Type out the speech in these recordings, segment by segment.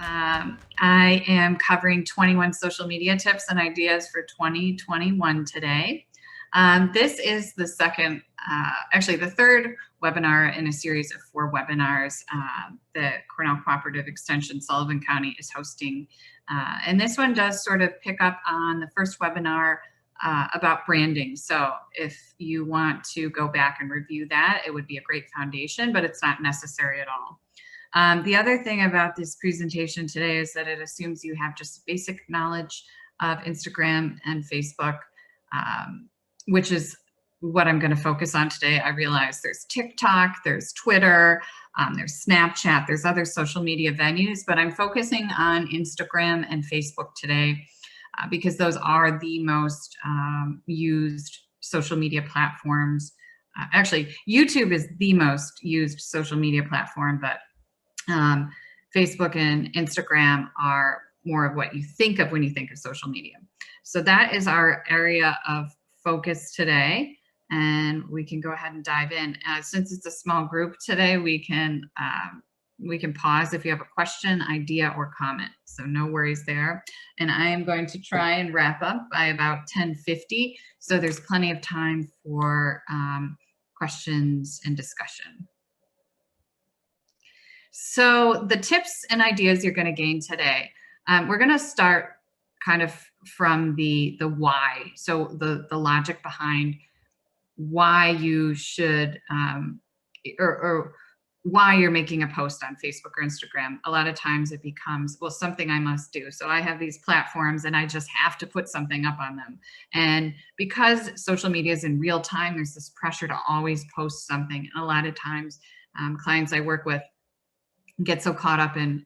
I am covering 21 social media tips and ideas for 2021 today. This is the second, actually the third webinar in a series of 4 webinars that Cornell Cooperative Extension Sullivan County is hosting. And this one does sort of pick up on the first webinar about branding. So if you want to go back and review that, it would be a great foundation, but it's not necessary at all. The other thing about this presentation today is that it assumes you have just basic knowledge of Instagram and Facebook, which is what I'm going to focus on today. I realize there's TikTok, there's Twitter, there's Snapchat, there's other social media venues, but I'm focusing on Instagram and Facebook today because those are the most used social media platforms. Actually, YouTube is the most used social media platform, but Facebook and Instagram are more of what you think of when you think of social media. So that is our area of focus today, and we can go ahead and dive in. Since it's a small group today, we can pause if you have a question, idea, or comment. So no worries there. And I am going to try and wrap up by about 10:50, so there's plenty of time for questions and discussion. So the tips and ideas you're going to gain today, we're going to start kind of from the why. So the logic behind why you should, or why you're making a post on Facebook or Instagram. A lot of times it becomes, well, something I must do. So I have these platforms and I just have to put something up on them. And because social media is in real time, there's this pressure to always post something. And a lot of times clients I work with get so caught up in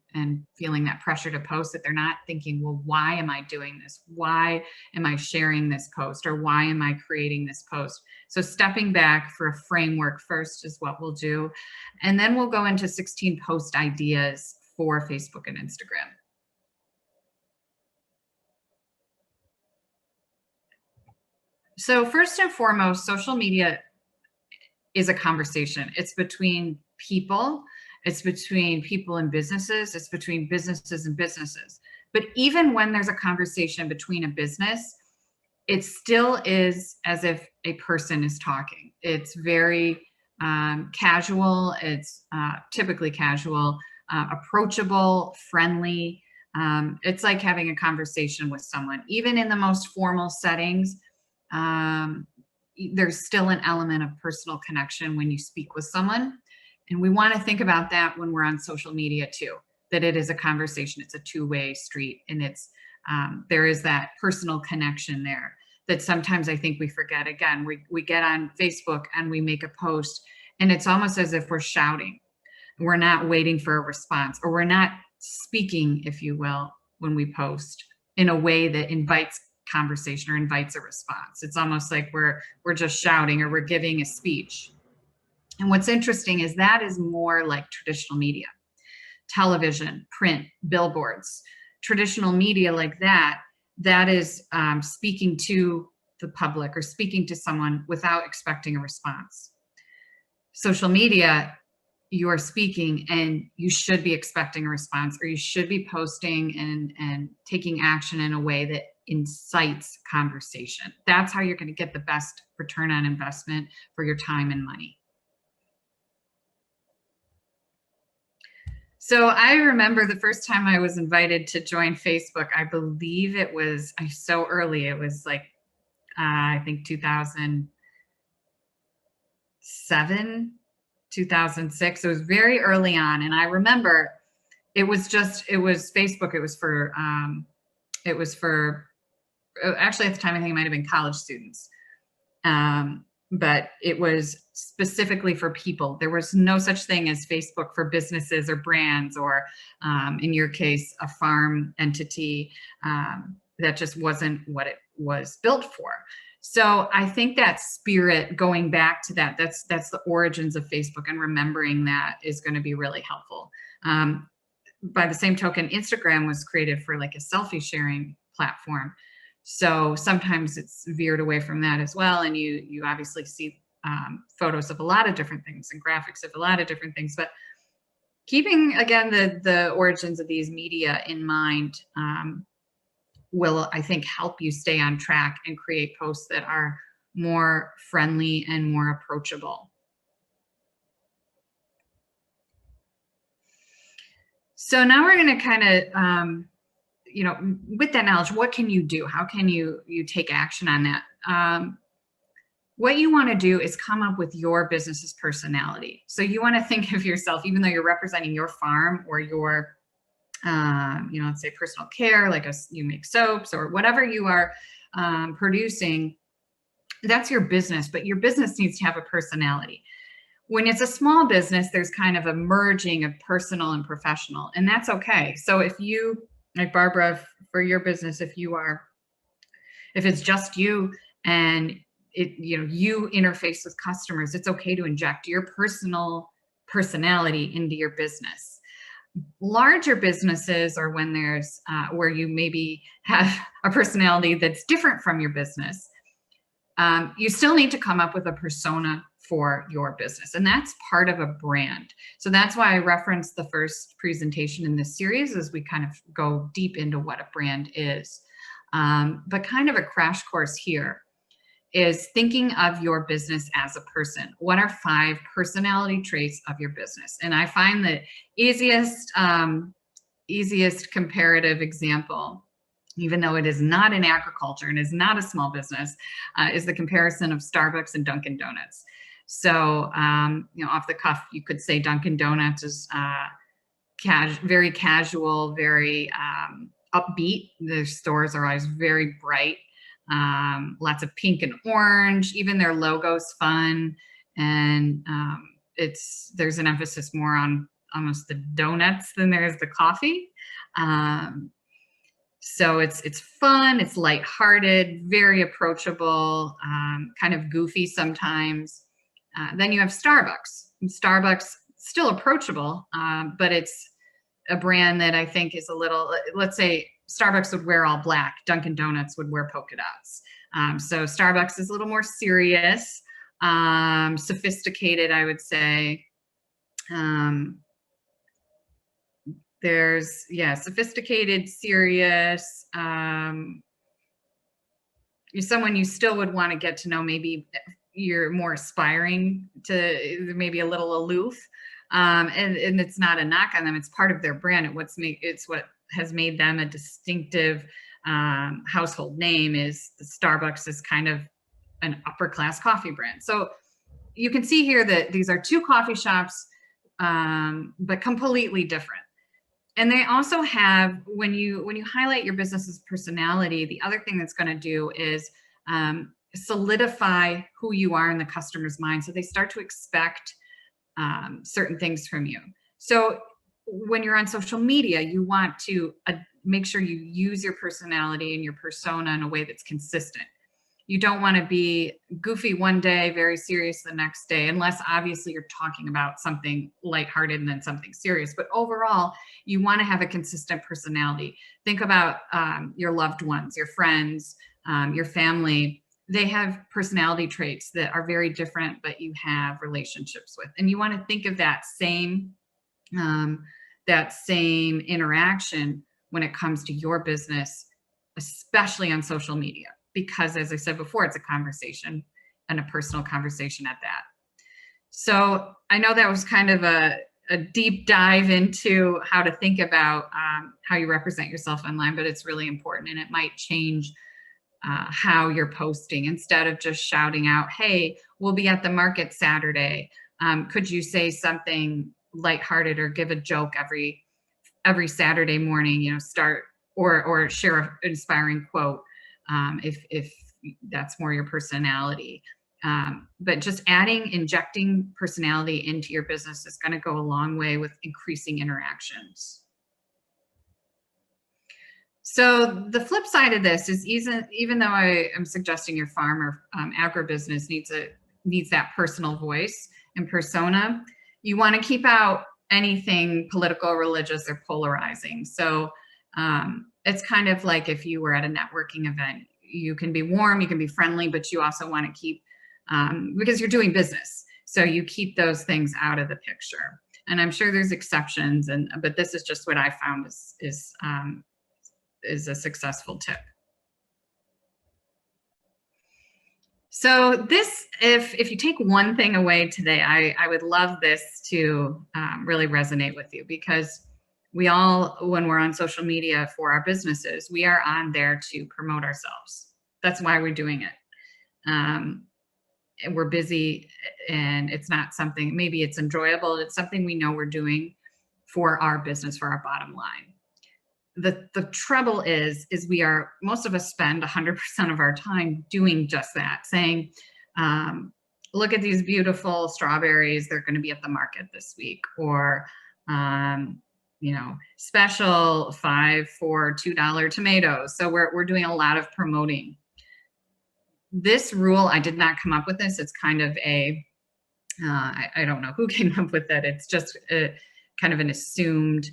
feeling that pressure to post that they're not thinking, well, why am I doing this? Why am I sharing this post? Or why am I creating this post? So stepping back for a framework first is what we'll do. And then we'll go into 16 post ideas for Facebook and Instagram. So first and foremost, social media is a conversation. It's between people. It's between people and businesses. It's between businesses and businesses. But even when there's a conversation between a business, it still is as if a person is talking. It's very casual. It's typically casual, approachable, friendly. It's like having a conversation with someone. Even in the most formal settings, there's still an element of personal connection when you speak with someone. And we want to think about that when we're on social media too, that it is a conversation, it's a two-way street, and it's there is that personal connection there that sometimes I think we forget. Again, we get on Facebook and we make a post and it's almost as if we're shouting. We're not waiting for a response, or we're not speaking, if you will, when we post in a way that invites conversation or invites a response. It's almost like we're just shouting or we're giving a speech. And what's interesting is that is more like traditional media, television, print, billboards. Traditional media like that is speaking to the public or speaking to someone without expecting a response. Social media, you are speaking and you should be expecting a response, or you should be posting and taking action in a way that incites conversation. That's how you're going to get the best return on investment for your time and money. So I remember the first time I was invited to join Facebook, I believe it was so early. It was like, I think 2007, 2006. It was very early on. And I remember it was Facebook. It was for, actually at the time, I think it might've been college students. But it was specifically for people. There was no such thing as Facebook for businesses or brands, or in your case, a farm entity. That just wasn't what it was built for. So I think that spirit, going back to that's the origins of Facebook, and remembering that is going to be really helpful. By the same token, Instagram was created for like a selfie sharing platform. So sometimes it's veered away from that as well. And you obviously see photos of a lot of different things and graphics of a lot of different things. But keeping, again, the origins of these media in mind will, I think, help you stay on track and create posts that are more friendly and more approachable. So now we're going to kind of, you know, with that knowledge, what can you do? How can you take action on that? What you want to do is come up with your business's personality. So you want to think of yourself, even though you're representing your farm or your, you know, let's say personal care, like you make soaps or whatever you are producing, that's your business, but your business needs to have a personality. When it's a small business, there's kind of a merging of personal and professional, and that's okay. So if you, like Barbara, for your business, if it's just you and you interface with customers, it's okay to inject your personal personality into your business. Larger businesses, or when there's where you maybe have a personality that's different from your business, you still need to come up with a persona for your business, and that's part of a brand. So that's why I referenced the first presentation in this series, as we kind of go deep into what a brand is. But kind of a crash course here is thinking of your business as a person. What are 5 personality traits of your business? And I find the easiest comparative example, even though it is not in agriculture and is not a small business, is the comparison of Starbucks and Dunkin' Donuts. So, you know, off the cuff, you could say Dunkin' Donuts is very casual, very upbeat. The stores are always very bright, lots of pink and orange. Even their logo's fun, and there's an emphasis more on almost the donuts than there is the coffee. So it's fun, it's lighthearted, very approachable, kind of goofy sometimes. Then you have Starbucks. And Starbucks, still approachable, but it's a brand that I think is a little, let's say Starbucks would wear all black, Dunkin' Donuts would wear polka dots. So Starbucks is a little more serious, sophisticated, I would say. There's, sophisticated, serious. You're someone you still would want to get to know. Maybe you're more aspiring to, maybe a little aloof. And it's not a knock on them. It's part of their brand. It's what has made them a distinctive household name. Is the Starbucks is kind of an upper class coffee brand. So you can see here that these are 2 coffee shops, but completely different. And they also have, when you highlight your business's personality, the other thing that's going to do is solidify who you are in the customer's mind. So they start to expect certain things from you. So when you're on social media, you want to make sure you use your personality and your persona in a way that's consistent. You don't want to be goofy one day, very serious the next day, unless obviously you're talking about something lighthearted and then something serious. But overall, you want to have a consistent personality. Think about your loved ones, your friends, your family. They have personality traits that are very different, but you have relationships with. And you want to think of that same interaction when it comes to your business, especially on social media. Because as I said before, it's a conversation, and a personal conversation at that. So I know that was kind of a deep dive into how to think about how you represent yourself online, but it's really important, and it might change how you're posting. Instead of just shouting out, hey, we'll be at the market Saturday. Could you say something lighthearted or give a joke every Saturday morning, you know, start or share an inspiring quote. If that's more your personality. But just injecting personality into your business is going to go a long way with increasing interactions. So the flip side of this is, even though I am suggesting your farm or agribusiness needs that personal voice and persona, you want to keep out anything political, religious, or polarizing. So it's kind of like if you were at a networking event, you can be warm, you can be friendly, but you also want to keep, because you're doing business. So you keep those things out of the picture. And I'm sure there's exceptions, but this is just what I found is a successful tip. So this, if you take one thing away today, I would love this to really resonate with you, because we all, when we're on social media for our businesses, we are on there to promote ourselves. That's why we're doing it. And we're busy, and it's not something, maybe it's enjoyable. It's something we know we're doing for our business, for our bottom line. The trouble is most of us spend 100% of our time doing just that, saying, look at these beautiful strawberries, they're going to be at the market this week, or special 5 for $2 tomatoes. So we're doing a lot of promoting. This rule, I did not come up with this. It's kind of I don't know who came up with it. It's just kind of an assumed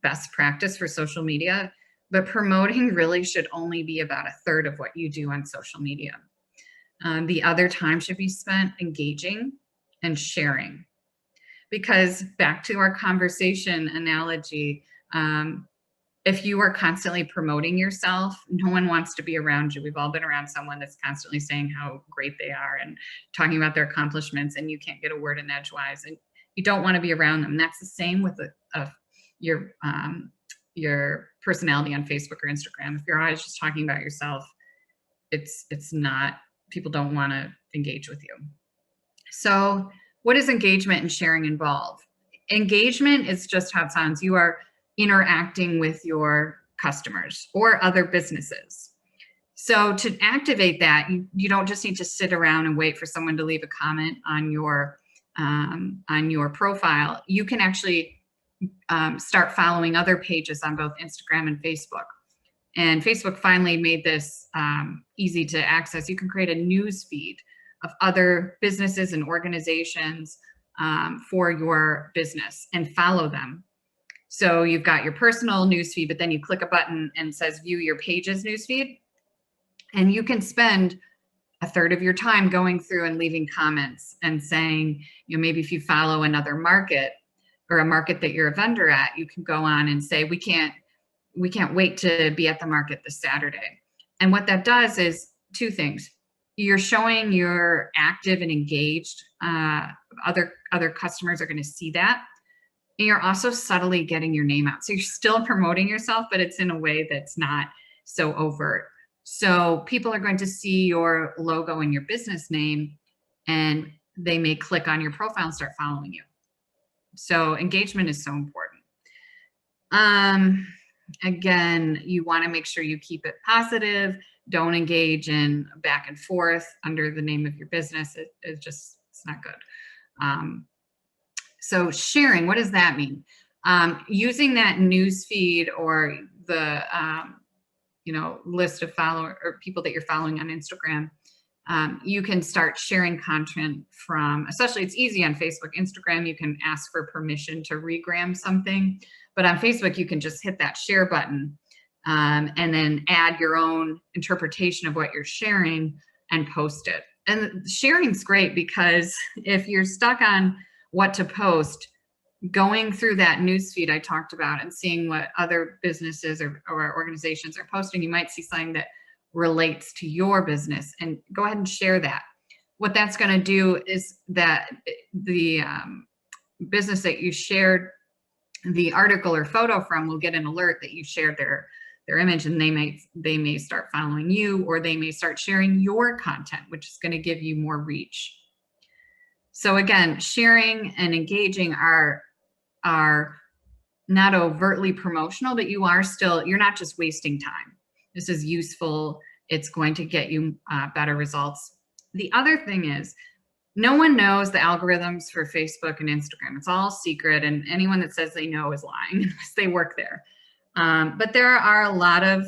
best practice for social media, but promoting really should only be about 1/3 of what you do on social media. The other time should be spent engaging and sharing, because back to our conversation analogy, if you are constantly promoting yourself, no one wants to be around you. We've all been around someone that's constantly saying how great they are and talking about their accomplishments, and you can't get a word in edgewise, and you don't want to be around them. That's the same with your personality on Facebook or Instagram. If you're always just talking about yourself, it's not, people don't want to engage with you. So what does engagement and sharing involve? Engagement is just how it sounds. You are interacting with your customers or other businesses. So to activate that, you don't just need to sit around and wait for someone to leave a comment on your profile. You can actually start following other pages on both Instagram and Facebook. And Facebook finally made this easy to access. You can create a news feed of other businesses and organizations for your business and follow them. So you've got your personal news feed, but then you click a button and it says view your page's news feed. And you can spend 1/3 of your time going through and leaving comments and saying, maybe if you follow another market or a market that you're a vendor at, you can go on and say, we can't wait to be at the market this Saturday. And what that does is 2 things. You're showing you're active and engaged. Other customers are going to see that. And you're also subtly getting your name out. So you're still promoting yourself, but it's in a way that's not so overt. So people are going to see your logo and your business name, and they may click on your profile and start following you. So engagement is so important. Again, you want to make sure you keep it positive. Don't engage in back and forth under the name of your business. It's not good. So sharing, what does that mean? Using that news feed or the list of followers or people that you're following on Instagram, you can start sharing content from, especially it's easy on Facebook. Instagram, you can ask for permission to regram something, but on Facebook, you can just hit that share button and then add your own interpretation of what you're sharing and post it. And sharing's great, because if you're stuck on what to post, going through that newsfeed I talked about and seeing what other businesses or organizations are posting, you might see something that relates to your business and go ahead and share that. What that's going to do is that the business that you shared the article or photo from will get an alert that you shared their image, and they may start following you, or they may start sharing your content, which is going to give you more reach. So again, sharing and engaging are not overtly promotional, but you're not just wasting time. This is useful. It's going to get you better results. The other thing is, no one knows the algorithms for Facebook and Instagram. It's all secret, and anyone that says they know is lying unless they work there. But there are a lot of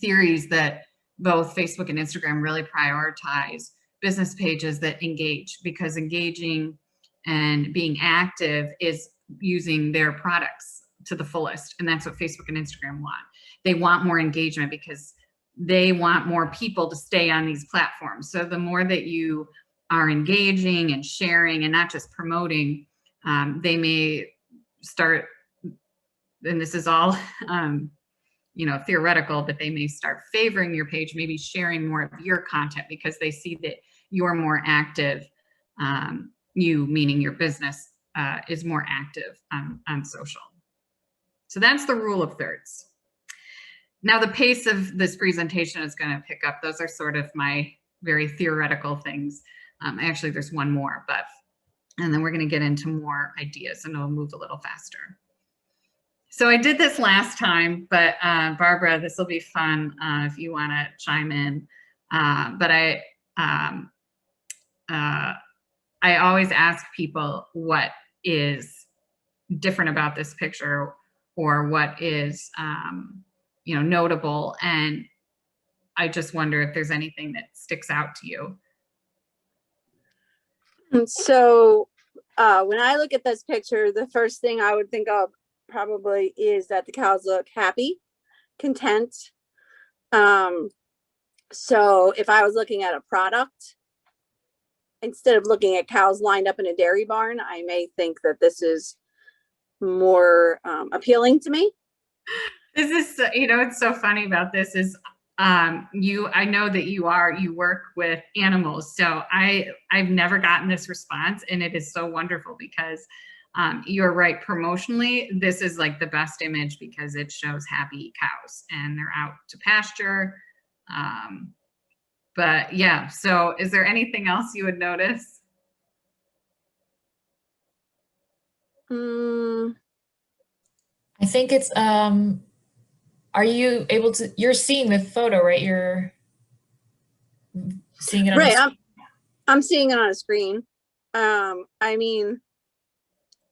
theories that both Facebook and Instagram really prioritize business pages that engage, because engaging and being active is using their products to the fullest. And that's what Facebook and Instagram want. They want more engagement because they want more people to stay on these platforms. So the more that you are engaging and sharing and not just promoting, They may start, and this is all, theoretical, but they may start favoring your page, maybe sharing more of your content because they see that you're more active. You, meaning your business, is more active on social. So that's the rule of thirds. Now the pace of this presentation is going to pick up. Those are sort of my very theoretical things. Actually, there's one more, and then we're going to get into more ideas and it'll move a little faster. So I did this last time, but Barbara, this will be fun if you want to chime in. But I always ask people what is different about this picture or what is notable, and I just wonder if there's anything that sticks out to you. So when I look at this picture, the first thing I would think of probably is that the cows look happy, content. So if I was looking at a product, instead of looking at cows lined up in a dairy barn, I may think that this is more appealing to me. This is, it's so funny about this is I know that you work with animals. So I've never gotten this response, and it is so wonderful because you're right. Promotionally, this is like the best image because it shows happy cows and they're out to pasture. But yeah, so is there anything else you would notice? I think it's, are you able to, you're seeing the photo, right? You're seeing it on right. I'm seeing it on a screen. I mean,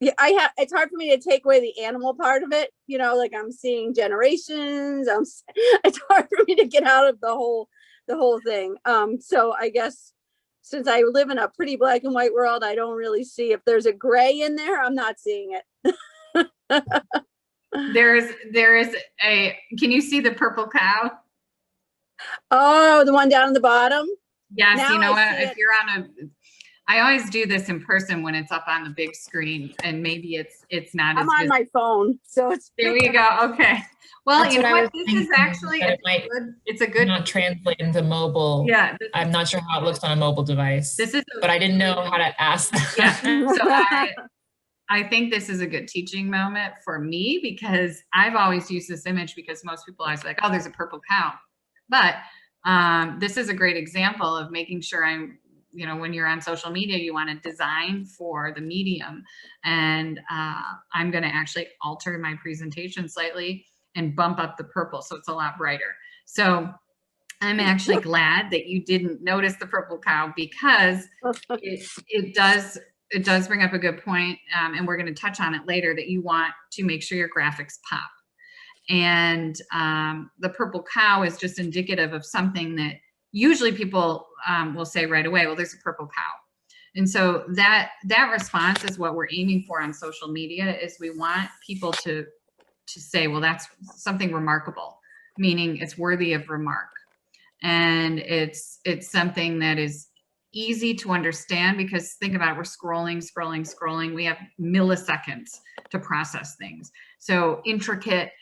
yeah, it's hard for me to take away the animal part of it. Like I'm seeing generations. It's hard for me to get out of the whole thing. So I guess since I live in a pretty black and white world, I don't really see if there's a gray in there. I'm not seeing it. There is can you see the purple cow? Oh, the one down at the bottom? Yes, now you know what? If you're I always do this in person when it's up on the big screen, and maybe it's not I'm on my phone, so it's there you go. Okay. Well, That's you know what? This is actually it's a good not translate into mobile. Yeah. I'm not sure how it looks on a mobile device. But I didn't know how to ask that. Yeah. So I think this is a good teaching moment for me because I've always used this image because most people are like, oh, there's a purple cow. But this is a great example of making sure when you're on social media, you want to design for the medium. And I'm going to actually alter my presentation slightly and bump up the purple so it's a lot brighter. So I'm actually glad that you didn't notice the purple cow because it does bring up a good point, and we're going to touch on it later, that you want to make sure your graphics pop. And the purple cow is just indicative of something that usually people will say right away, well, there's a purple cow. And so that response is what we're aiming for on social media, is we want people to say, well, that's something remarkable, meaning it's worthy of remark. And it's something that is easy to understand because think about it, we're scrolling. We have milliseconds to process things. So intricate,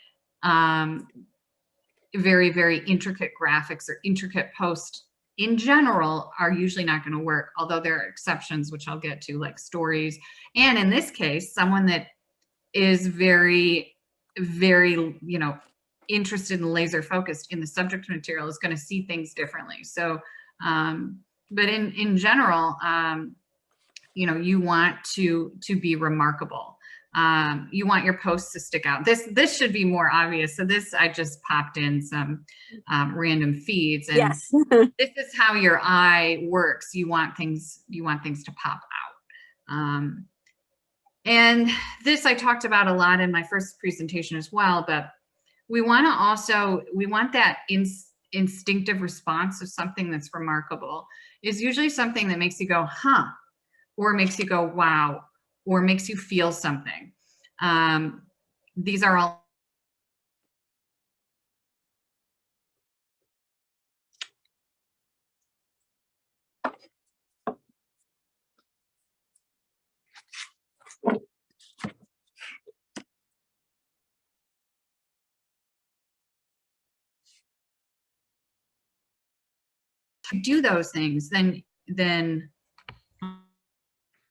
very, very intricate graphics or intricate posts in general are usually not going to work, although there are exceptions, which I'll get to, like stories. And in this case, someone that is very, very, interested and laser focused in the subject material is going to see things differently. So, but in general, you want to be remarkable. You want your posts to stick out. This should be more obvious. So this, I just popped in some random feeds, and yes. This is how your eye works. You want things to pop out. And this I talked about a lot in my first presentation as well, but we want that instinctive response of something that's remarkable is usually something that makes you go, huh, or makes you go, wow, or makes you feel something. These are all do those things, then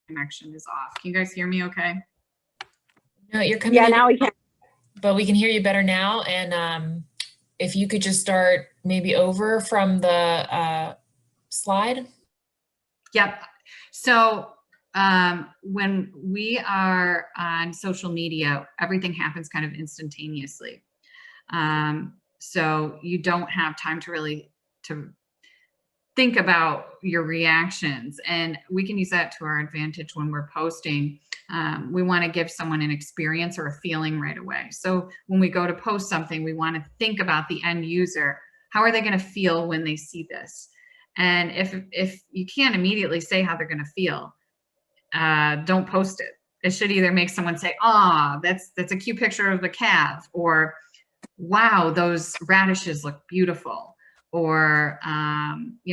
connection is off. Can you guys hear me okay? No, you're coming Yeah, in, now we can. but we can hear you better now. And if you could just start maybe over from the slide. Yep. So when we are on social media, everything happens kind of instantaneously. So you don't have time to really think about your reactions, and we can use that to our advantage when we're posting. We want to give someone an experience or a feeling right away. So when we go to post something, we want to think about the end user. How are they going to feel when they see this? And if you can't immediately say how they're going to feel, don't post it. It should either make someone say, "Ah, that's a cute picture of a calf," or "Wow, those radishes look beautiful," or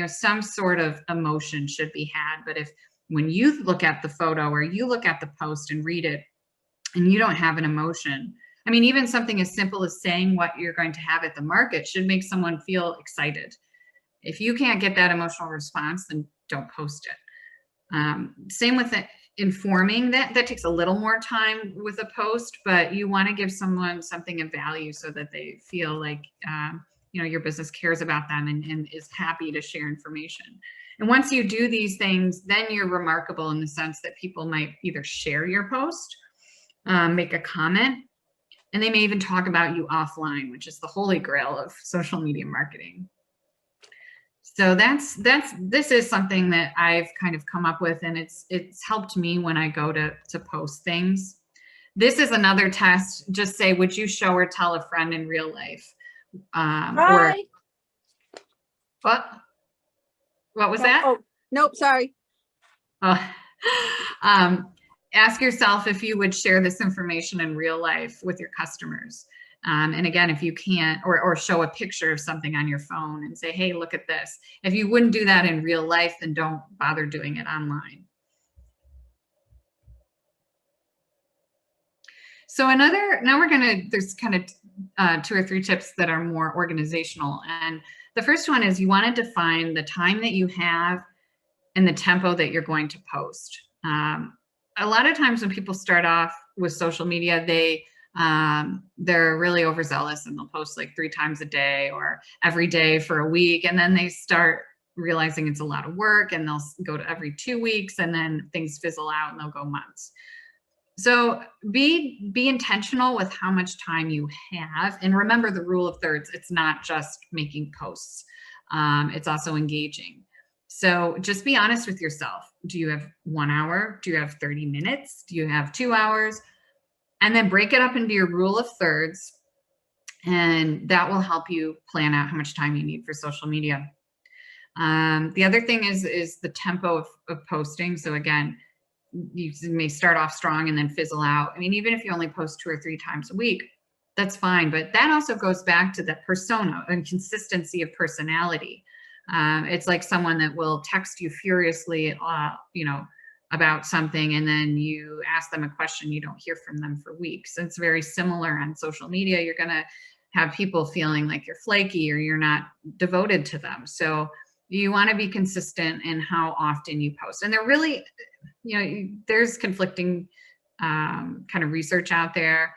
some sort of emotion should be had. But if when you look at the photo or you look at the post and read it and you don't have an emotion, I mean, even something as simple as saying what you're going to have at the market should make someone feel excited. If you can't get that emotional response, then don't post it. Same with informing. That takes a little more time with a post, but you want to give someone something of value so that they feel like your business cares about them and is happy to share information. And once you do these things, then you're remarkable in the sense that people might either share your post, make a comment, and they may even talk about you offline, which is the holy grail of social media marketing. So this is something that I've kind of come up with, and it's helped me when I go to post things. This is another test. Just say, would you show or tell a friend in real life? Or what was that? Oh, nope, sorry. Ask yourself if you would share this information in real life with your customers. And again, if you can't, or show a picture of something on your phone and say, "Hey, look at this." If you wouldn't do that in real life, then don't bother doing it online. So now there's kind of 2 or 3 tips that are more organizational. And the first one is you want to define the time that you have and the tempo that you're going to post. A lot of times when people start off with social media, they're really overzealous and they'll post like 3 times a day or every day for a week. And then they start realizing it's a lot of work and they'll go to every 2 weeks, and then things fizzle out and they'll go months. So be intentional with how much time you have, and remember the rule of thirds. It's not just making posts. It's also engaging. So just be honest with yourself. Do you have 1 hour? Do you have 30 minutes? Do you have 2 hours? And then break it up into your rule of thirds, and that will help you plan out how much time you need for social media. The other thing is the tempo of posting. So again, you may start off strong and then fizzle out. I mean, even if you only post 2 or 3 times a week, that's fine. But that also goes back to the persona and consistency of personality. It's like someone that will text you furiously, about something, and then you ask them a question, you don't hear from them for weeks. It's very similar on social media. You're going to have people feeling like you're flaky or you're not devoted to them. So you want to be consistent in how often you post. And they're really, there's conflicting kind of research out there.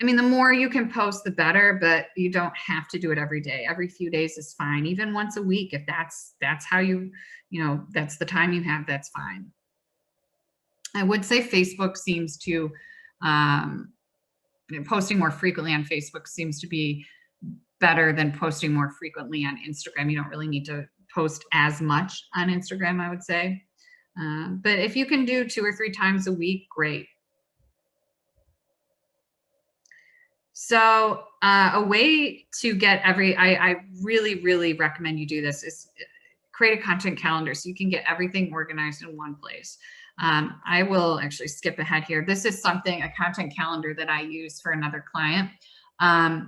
I mean, the more you can post, the better, but you don't have to do it every day. Every few days is fine. Even once a week, if that's how that's the time you have, that's fine. I would say Facebook seems to, posting more frequently on Facebook seems to be better than posting more frequently on Instagram. You don't really need to post as much on Instagram, I would say. But if you can do 2 or 3 times a week, great. So a way to get I really, really recommend you do this is create a content calendar so you can get everything organized in one place. I will actually skip ahead here. This is a content calendar that I use for another client. And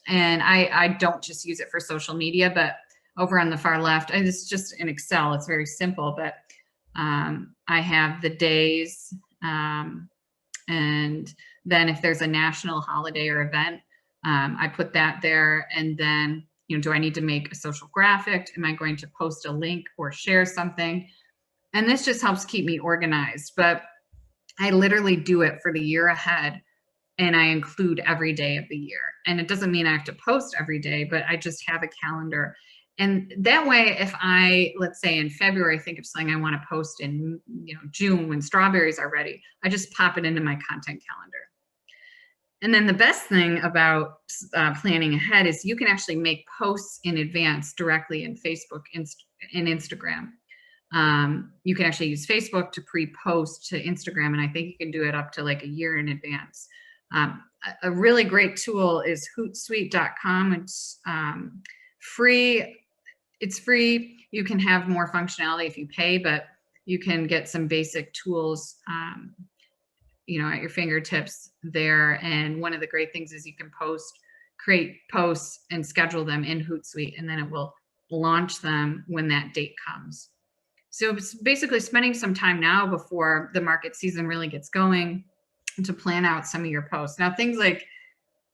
I don't just use it for social media, but over on the far left, it's just in Excel. It's very simple, but I have the days, and then if there's a national holiday or event, I put that there. And then, You know, do I need to make a social graphic? Am I going to post a link or share something? And this just helps keep me organized. But I literally do it for the year ahead, and I include every day of the year. And it doesn't mean I have to post every day, but I just have a calendar. And that way, if I, let's say in February, think of something I want to post in, you know, June when strawberries are ready, I just pop it into my content calendar. And then the best thing about planning ahead is you can actually make posts in advance directly in Facebook and Instagram. You can actually use Facebook to pre-post to Instagram, and I think you can do it up to like a year in advance. A really great tool is Hootsuite.com. It's free. It's free. You can have more functionality if you pay, but you can get some basic tools, you know, at your fingertips there. And one of the great things is you can create posts and schedule them in Hootsuite, and then it will launch them when that date comes. So it's basically spending some time now before the market season really gets going to plan out some of your posts. Now, things like,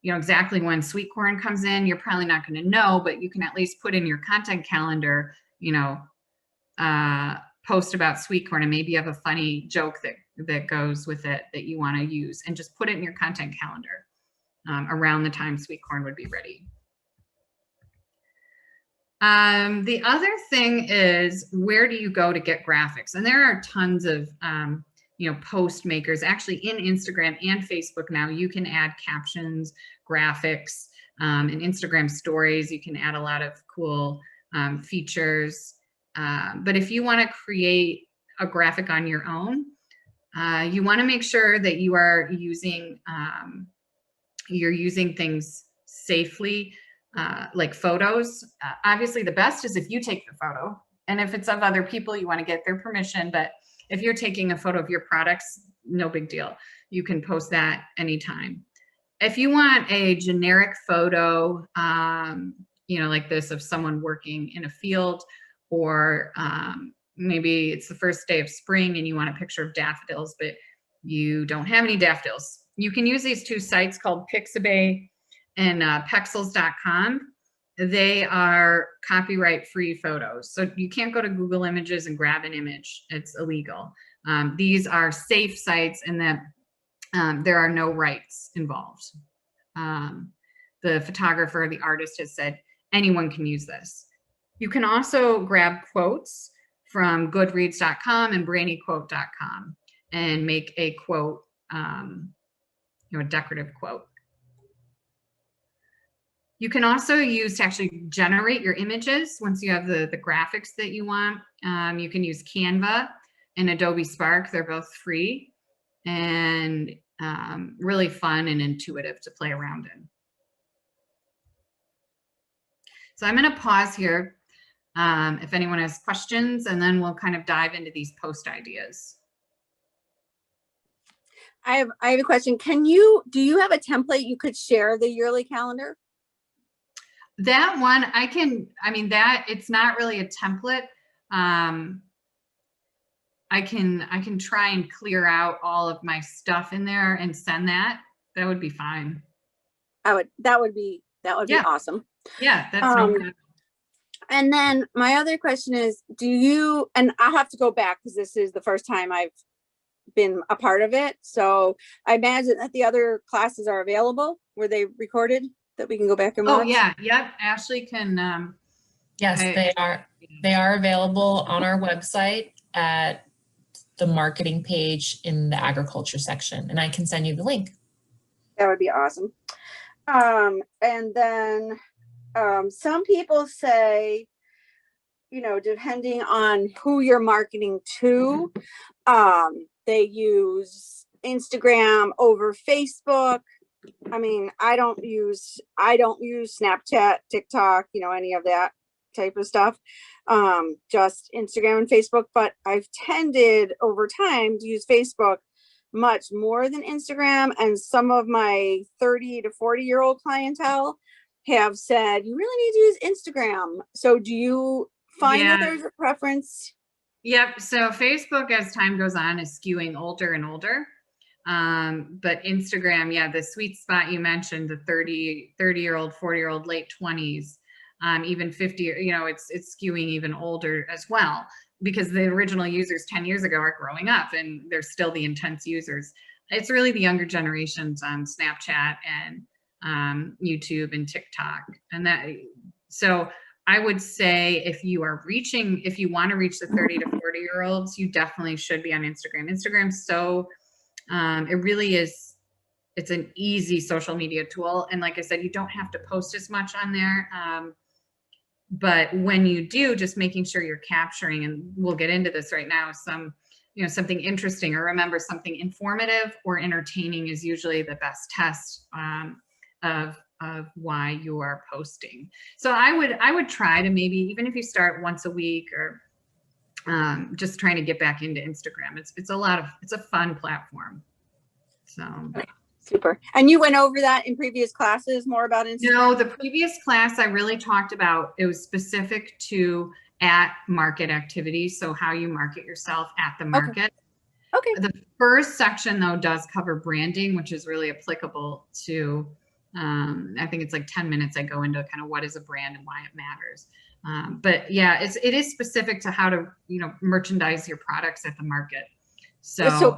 you know, exactly when sweet corn comes in, you're probably not going to know, but you can at least put in your content calendar, you know, post about sweet corn, and maybe you have a funny joke that goes with it that you want to use, and just put it in your content calendar around the time sweet corn would be ready. The other thing is, where do you go to get graphics? And there are tons of, you know, post makers actually in Instagram and Facebook now. You can add captions, graphics, in Instagram stories. You can add a lot of cool features. But if you want to create a graphic on your own, you want to make sure that you are using, you're using things safely. Like photos. Obviously the best is if you take the photo, and if it's of other people, you want to get their permission. But if you're taking a photo of your products, no big deal. You can post that anytime. If you want a generic photo, you know, like this of someone working in a field, or maybe it's the first day of spring and you want a picture of daffodils, but you don't have any daffodils, you can use these two sites called Pixabay and Pexels.com. They are copyright free photos. So you can't go to Google Images and grab an image. It's illegal. These are safe sites in that there are no rights involved. The photographer, the artist has said anyone can use this. You can also grab quotes from Goodreads.com and BrainyQuote.com and make a quote, you know, a decorative quote. You can also use to actually generate your images once you have the graphics that you want. You can use Canva and Adobe Spark. They're both free and really fun and intuitive to play around in. So I'm going to pause here if anyone has questions, and then we'll kind of dive into these post ideas. I have a question. Do you have a template you could share the yearly calendar? That one I mean, that it's not really a template. I can try and clear out all of my stuff in there and send that. That would be fine. That would be awesome. Yeah, that's no problem. And then my other question is, and I have to go back because this is the first time I've been a part of it. So I imagine that the other classes are available. Were they recorded that we can go back and watch? Oh yeah, yep. Ashley can. Yes, they are. They are available on our website at the marketing page in the agriculture section, and I can send you the link. That would be awesome. And then some people say, you know, depending on who you're marketing to, they use Instagram over Facebook. I mean, I don't use Snapchat, TikTok, you know, any of that type of stuff. Just Instagram and Facebook. But I've tended over time to use Facebook much more than Instagram. And some of my 30 to 40-year-old clientele have said, you really need to use Instagram. So do you find that there's a preference? Yep. So Facebook, as time goes on, is skewing older and older. But Instagram, yeah, the sweet spot you mentioned, the 30-year-old, 40-year-old, late 20s, even 50, it's skewing even older as well, because the original users 10 years ago are growing up and they're still the intense users. It's really the younger generations on Snapchat and YouTube and TikTok. So I would say if you want to reach the 30 to 40-year-olds, you definitely should be on Instagram. Instagram's it really is, it's an easy social media tool. And like I said, you don't have to post as much on there. But when you do, just making sure you're capturing, and we'll get into this right now, something interesting, or remember, something informative or entertaining is usually the best test of why you are posting. So I would try to, maybe even if you start once a week, or just trying to get back into Instagram. It's a fun platform. So. Super. And you went over that in previous classes, more about Instagram? No, the previous class I really talked about, it was specific to at market activities. So how you market yourself at the market. Okay. The first section though does cover branding, which is really applicable to, I think it's like 10 minutes. I go into kind of what is a brand and why it matters. But yeah, it is specific to how to, merchandise your products at the market. So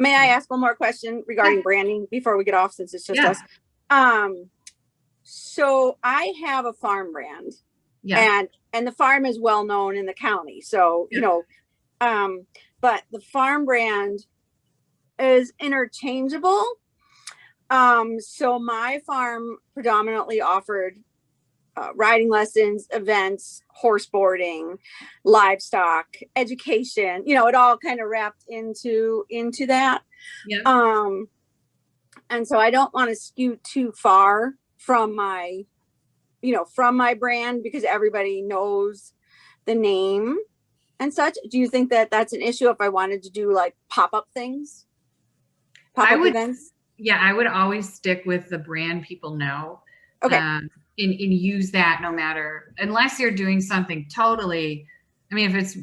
may I ask one more question regarding branding before we get off, since it's just us? So I have a farm brand, and the farm is well known in the county. So, but the farm brand is interchangeable. So my farm predominantly offered riding lessons, events, horse boarding, livestock, education, it all kind of wrapped into that. And so I don't want to skew too far from my brand, because everybody knows the name and such. Do you think that that's an issue if I wanted to do like pop-up things? Pop-up events? Yeah, I would always stick with the brand people know. Okay. And use that unless you're doing something totally, if it's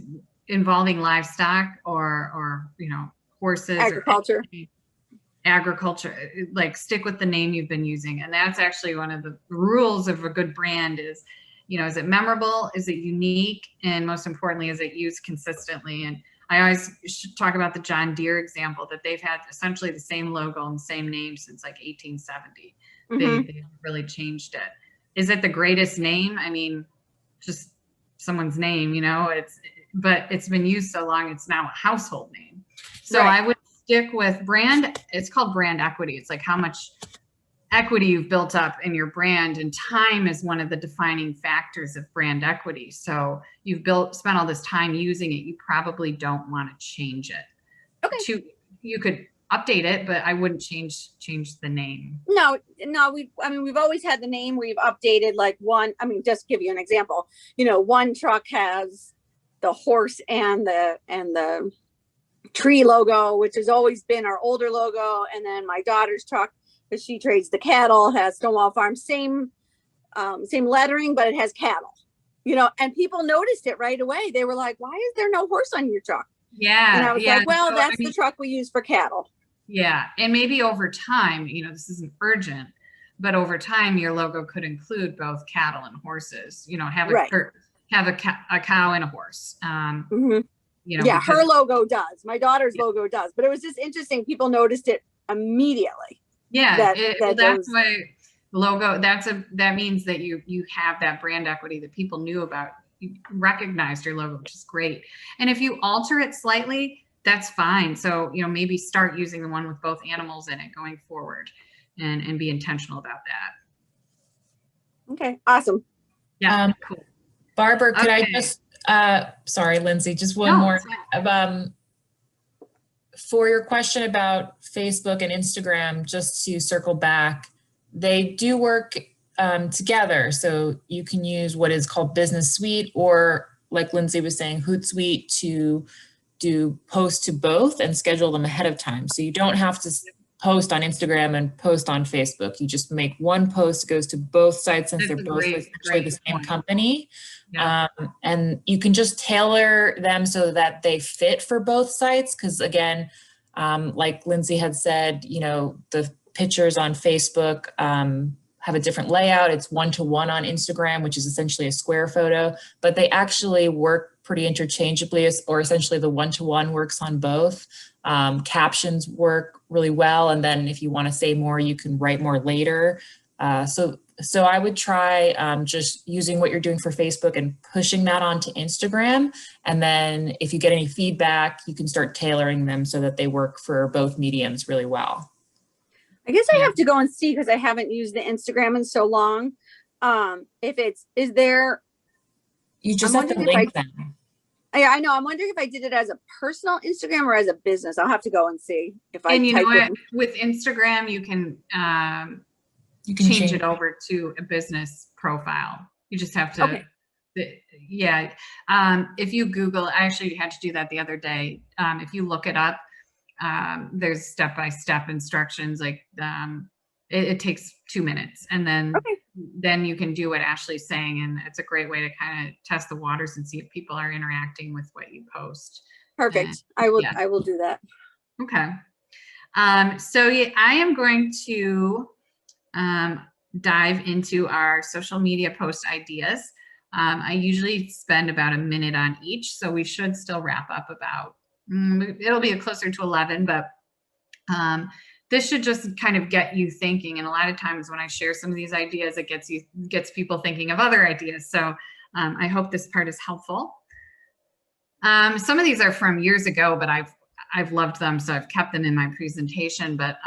involving livestock or horses, agriculture, like stick with the name you've been using. And that's actually one of the rules of a good brand is it memorable? Is it unique? And most importantly, is it used consistently? And I always should talk about the John Deere example, that they've had essentially the same logo and the same name since like 1870. They really changed it. Is it the greatest name? Just someone's name, but it's been used so long, it's now a household name. So I would stick with brand. It's called brand equity. It's like how much equity you've built up in your brand, and time is one of the defining factors of brand equity. So you've spent all this time using it. You probably don't want to change it. Okay. You could update it, but I wouldn't change the name. No, we've always had the name. We've updated like just give you an example, one truck has the horse and the tree logo, which has always been our older logo. And then my daughter's truck, because she trades the cattle, has Stonewall Farm, same lettering, but it has cattle, and people noticed it right away. They were like, why is there no horse on your truck? Yeah. And I was like, well, that's the truck we use for cattle. Yeah. And maybe over time, this isn't urgent, but over time, your logo could include both cattle and horses, have a cow and a horse. Her logo does. My daughter's logo does. But it was just interesting. People noticed it immediately. Yeah. That's why logo, that means that you have that brand equity that people knew about. You recognized your logo, which is great. And if you alter it slightly, that's fine. So, maybe start using the one with both animals in it going forward, and be intentional about that. Okay. Awesome. Yeah. Cool. Barbara, could I just, sorry, Lindsay, just one more. For your question about Facebook and Instagram, just to circle back, they do work together. So you can use what is called Business Suite, or like Lindsay was saying, Hootsuite, to do post to both and schedule them ahead of time. So you don't have to post on Instagram and post on Facebook. You just make one post that goes to both sites, since they're both essentially the same company. Yeah. And you can just tailor them so that they fit for both sites. Because again, like Lindsay had said, the pictures on Facebook have a different layout. It's 1-to-1 on Instagram, which is essentially a square photo, but they actually work pretty interchangeably, or essentially the 1-to-1 works on both. Captions work really well. And then if you want to say more, you can write more later. So I would try just using what you're doing for Facebook and pushing that onto Instagram. And then if you get any feedback, you can start tailoring them so that they work for both mediums really well. I guess I have to go and see, because I haven't used the Instagram in so long. Is there? You just have to link them. Yeah, I know. I'm wondering if I did it as a personal Instagram or as a business. I'll have to go and see if I. And you know what? With Instagram, you can change it over to a business profile. You just have to. Okay. Yeah. If you Google, I actually had to do that the other day. If you look it up, there's step-by-step instructions. Like it takes 2 minutes, and then you can do what Ashley's saying, and it's a great way to kind of test the waters and see if people are interacting with what you post. Perfect. I will do that. Okay. So yeah, I am going to dive into our social media post ideas. I usually spend about a minute on each, so we should still wrap up about, it'll be closer to 11, but this should just kind of get you thinking. And a lot of times when I share some of these ideas, it gets people thinking of other ideas. So I hope this part is helpful. Some of these are from years ago, but I've loved them, so I've kept them in my presentation. But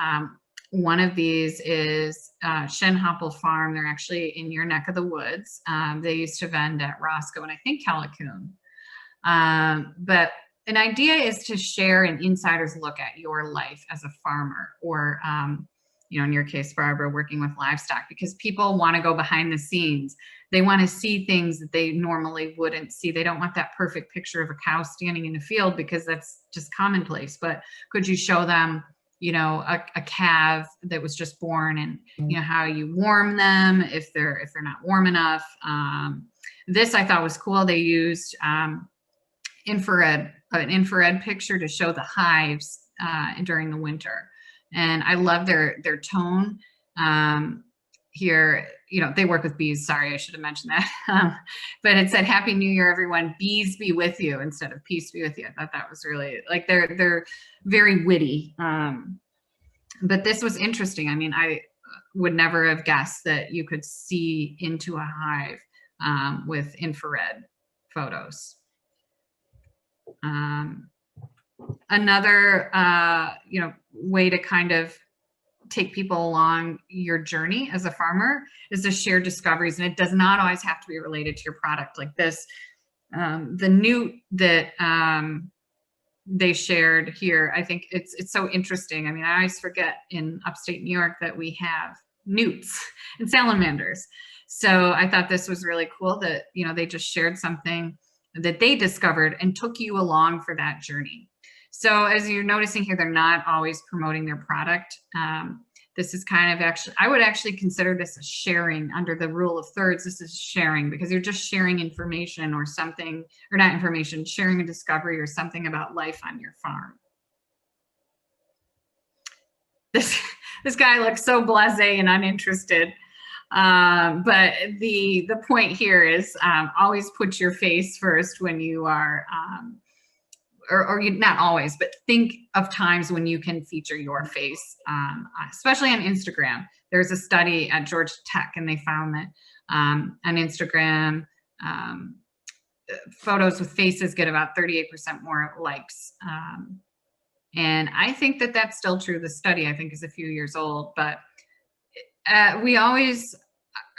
one of these is Shenhoppel Farm. They're actually in your neck of the woods. They used to vend at Roscoe and I think Callicoon. But an idea is to share an insider's look at your life as a farmer, or, you know, in your case, Barbara, working with livestock, because people want to go behind the scenes. They want to see things that they normally wouldn't see. They don't want that perfect picture of a cow standing in a field, because that's just commonplace. But could you show them, you know, a calf that was just born, and you know how you warm them if they're not warm enough. This I thought was cool. They used an infrared picture to show the hives during the winter, and I love their tone. Here, you know, they work with bees. Sorry, I should have mentioned that. But it said, "Happy New Year, everyone. Bees be with you," instead of "Peace be with you." I thought that was really, like, they're very witty. But this was interesting. I mean, I would never have guessed that you could see into a hive with infrared photos. Another, you know, way to kind of take people along your journey as a farmer is to share discoveries, and it does not always have to be related to your product. Like this, the newt that they shared here, I think it's so interesting. I mean, I always forget in upstate New York that we have newts and salamanders. So I thought this was really cool that, you know, they just shared something that they discovered and took you along for that journey. So as you're noticing here, they're not always promoting their product. This is kind of actually, I would actually consider this a sharing under the rule of thirds. This is sharing, because you're just sharing information or something, or not information, sharing a discovery or something about life on your farm. This guy looks so blasé and uninterested. But the point here is always put your face first when you are, or you, not always, but think of times when you can feature your face, especially on Instagram. There's a study at Georgia Tech, and they found that on Instagram, photos with faces get about 38% more likes. And I think that that's still true. The study, I think, is a few years old, but we always,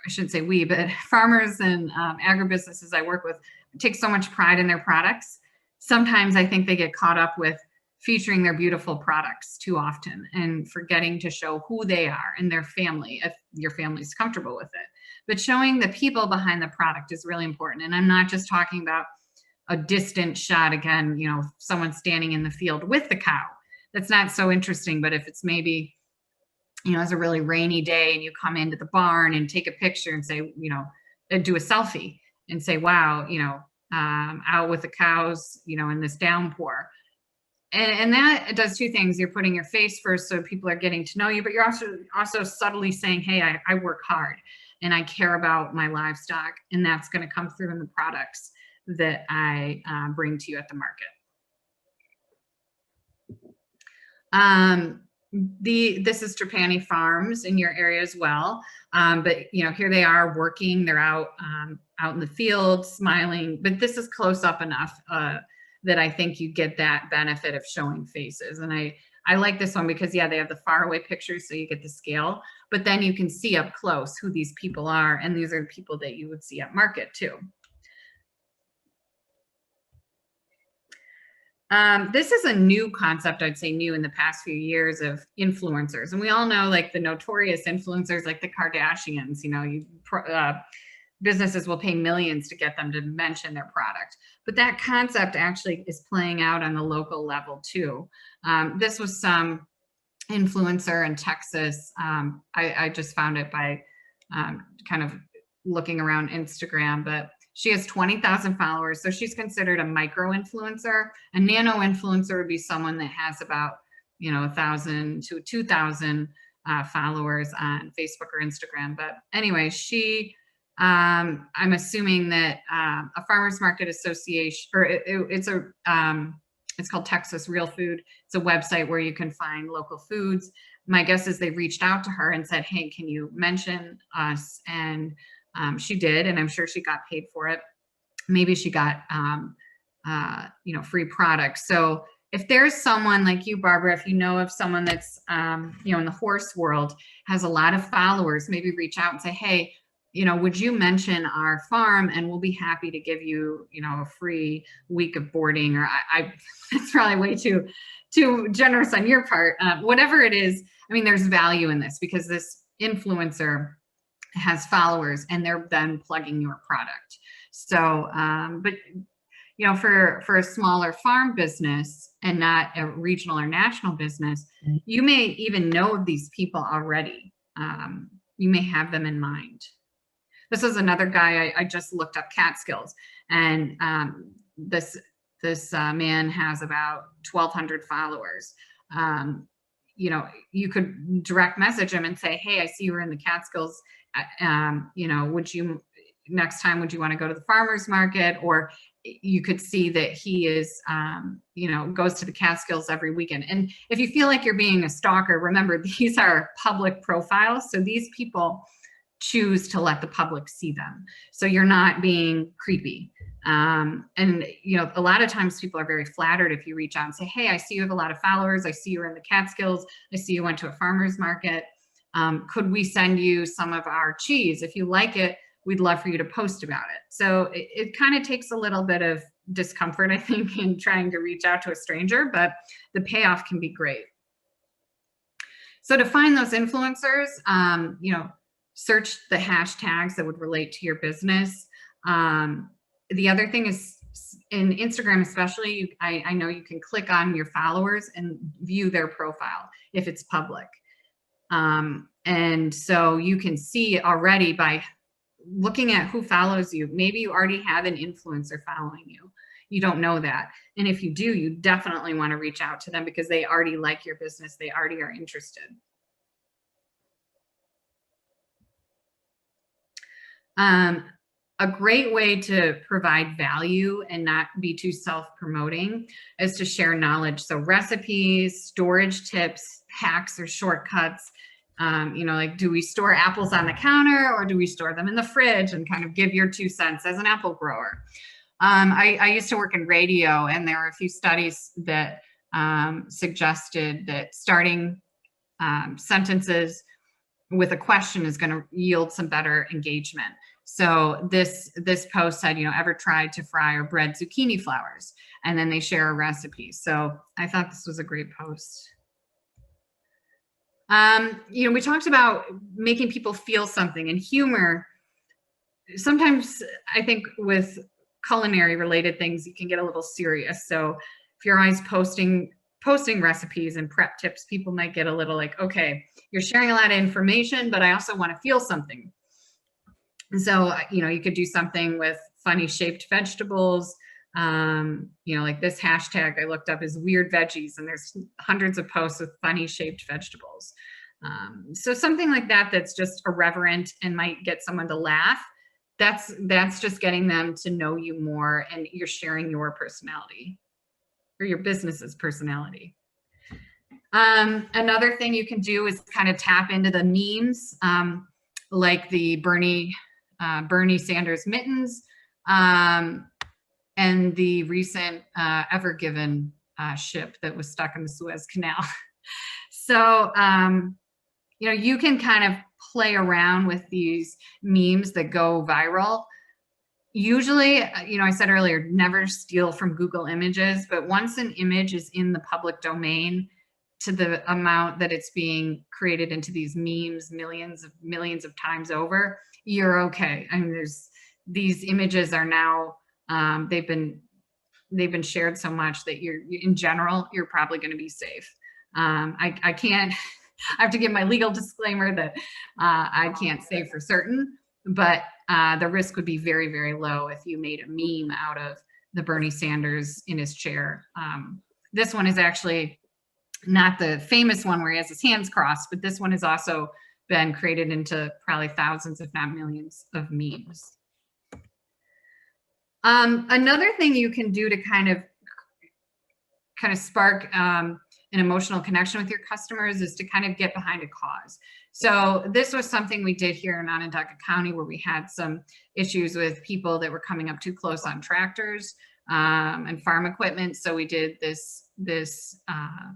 I shouldn't say we, but farmers and agribusinesses I work with take so much pride in their products. Sometimes I think they get caught up with featuring their beautiful products too often and forgetting to show who they are and their family, if your family's comfortable with it. But showing the people behind the product is really important. And I'm not just talking about a distant shot, again, you know, someone standing in the field with the cow. That's not so interesting. But if it's maybe, you know, it's a really rainy day and you come into the barn and take a picture and say, you know, and do a selfie and say, wow, you know, out with the cows, you know, in this downpour. and that does two things. You're putting your face first, so people are getting to know you, but you're also subtly saying, hey, I work hard and I care about my livestock, and that's going to come through in the products that I bring to you at the market. This is Tripani Farms in your area as well. But here they are working, they're out in the field smiling, but this is close up enough that I think you get that benefit of showing faces. And I like this one because, yeah, they have the faraway pictures, so you get the scale, but then you can see up close who these people are, and these are the people that you would see at market too. This is a new concept, I'd say new in the past few years, of influencers. And we all know, like, the notorious influencers like the Kardashians, businesses will pay millions to get them to mention their product. But that concept actually is playing out on the local level too. This was some influencer in Texas. I just found it by kind of looking around Instagram, but she has 20,000 followers. So she's considered a micro influencer. A nano influencer would be someone that has about 1,000 to 2,000 followers on Facebook or Instagram. But anyway, I'm assuming that a farmers market association, or it's called Texas Real Food. It's a website where you can find local foods. My guess is they reached out to her and said, hey, can you mention us? And she did, and I'm sure she got paid for it. Maybe she got free products. So if there's someone like you, Barbara, if you know of someone that's in the horse world, has a lot of followers, maybe reach out and say, hey, would you mention our farm, and we'll be happy to give you, a free week of boarding. Or it's probably way too generous on your part. Whatever it is, I mean, there's value in this because this influencer has followers and they're then plugging your product. So, but for a smaller farm business and not a regional or national business, you may even know of these people already. You may have them in mind. This is another guy I just looked up, Catskills, and this man has about 1,200 followers. You could direct message him and say, hey, I see you were in the Catskills. Would you next time, would you want to go to the farmer's market? Or you could see that he is, goes to the Catskills every weekend. And if you feel like you're being a stalker, remember, these are public profiles. So these people choose to let the public see them. So you're not being creepy. And, a lot of times people are very flattered if you reach out and say, hey, I see you have a lot of followers. I see you were in the Catskills. I see you went to a farmer's market. Could we send you some of our cheese? If you like it, we'd love for you to post about it. So it kind of takes a little bit of discomfort, I think, in trying to reach out to a stranger, but the payoff can be great. So to find those influencers, search the hashtags that would relate to your business. The other thing is, in Instagram especially, I know you can click on your followers and view their profile if it's public. And so you can see already by looking at who follows you, maybe you already have an influencer following you. You don't know that. And if you do, you definitely want to reach out to them because they already like your business. They already are interested. A great way to provide value and not be too self-promoting is to share knowledge. So recipes, storage tips, hacks or shortcuts. Like, do we store apples on the counter or do we store them in the fridge, and kind of give your 2 cents as an apple grower. I used to work in radio, and there were a few studies that suggested that starting sentences with a question is going to yield some better engagement. So this post said, ever tried to fry or bread zucchini flowers? And then they share a recipe. So I thought this was a great post. We talked about making people feel something, and humor. Sometimes I think with culinary related things, you can get a little serious. So if you're always posting recipes and prep tips, people might get a little like, okay, you're sharing a lot of information, but I also want to feel something. And so, you could do something with funny shaped vegetables, You know, like this hashtag I looked up is weird veggies, and there's hundreds of posts with funny shaped vegetables. So something like that that's just irreverent and might get someone to laugh. That's just getting them to know you more, and you're sharing your personality or your business's personality. Another thing you can do is kind of tap into the memes, like the Bernie Sanders mittens, and the recent Ever Given ship that was stuck in the Suez Canal. So, you know, you can kind of play around with these memes that go viral. Usually, you know, I said earlier, never steal from Google Images, but once an image is in the public domain, to the amount that it's being created into these memes millions of times over, you're okay. I mean, these images are now, they've been shared so much that in general, you're probably going to be safe. I can't, I have to give my legal disclaimer that I can't say for certain, but the risk would be very, very low if you made a meme out of the Bernie Sanders in his chair. This one is actually not the famous one where he has his hands crossed, but this one has also been created into probably thousands, if not millions, of memes. Another thing you can do to kind of spark an emotional connection with your customers is to kind of get behind a cause. So this was something we did here in Onondaga County, where we had some issues with people that were coming up too close on tractors and farm equipment. So we did this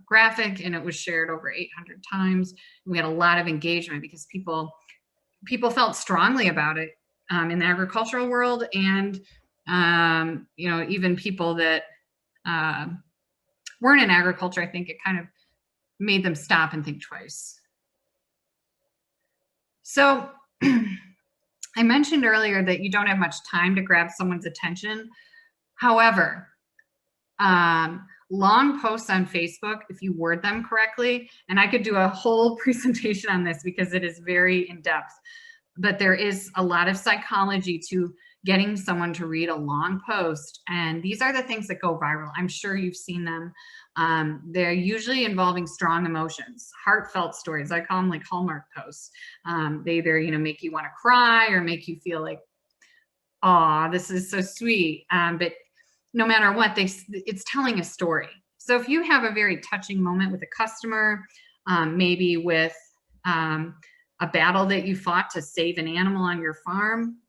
graphic, and it was shared over 800 times. We had a lot of engagement because people felt strongly about it in the agricultural world, and you know, even people that weren't in agriculture. I think it kind of made them stop and think twice. So I mentioned earlier that you don't have much time to grab someone's attention. However, long posts on Facebook, if you word them correctly, and I could do a whole presentation on this because it is very in-depth, but there is a lot of psychology to getting someone to read a long post. And these are the things that go viral. I'm sure you've seen them. They're usually involving strong emotions, heartfelt stories. I call them like Hallmark posts. They either, you know, make you want to cry or make you feel like, oh, this is so sweet. But no matter what, it's telling a story. So if you have a very touching moment with a customer, maybe with a battle that you fought to save an animal on your farm,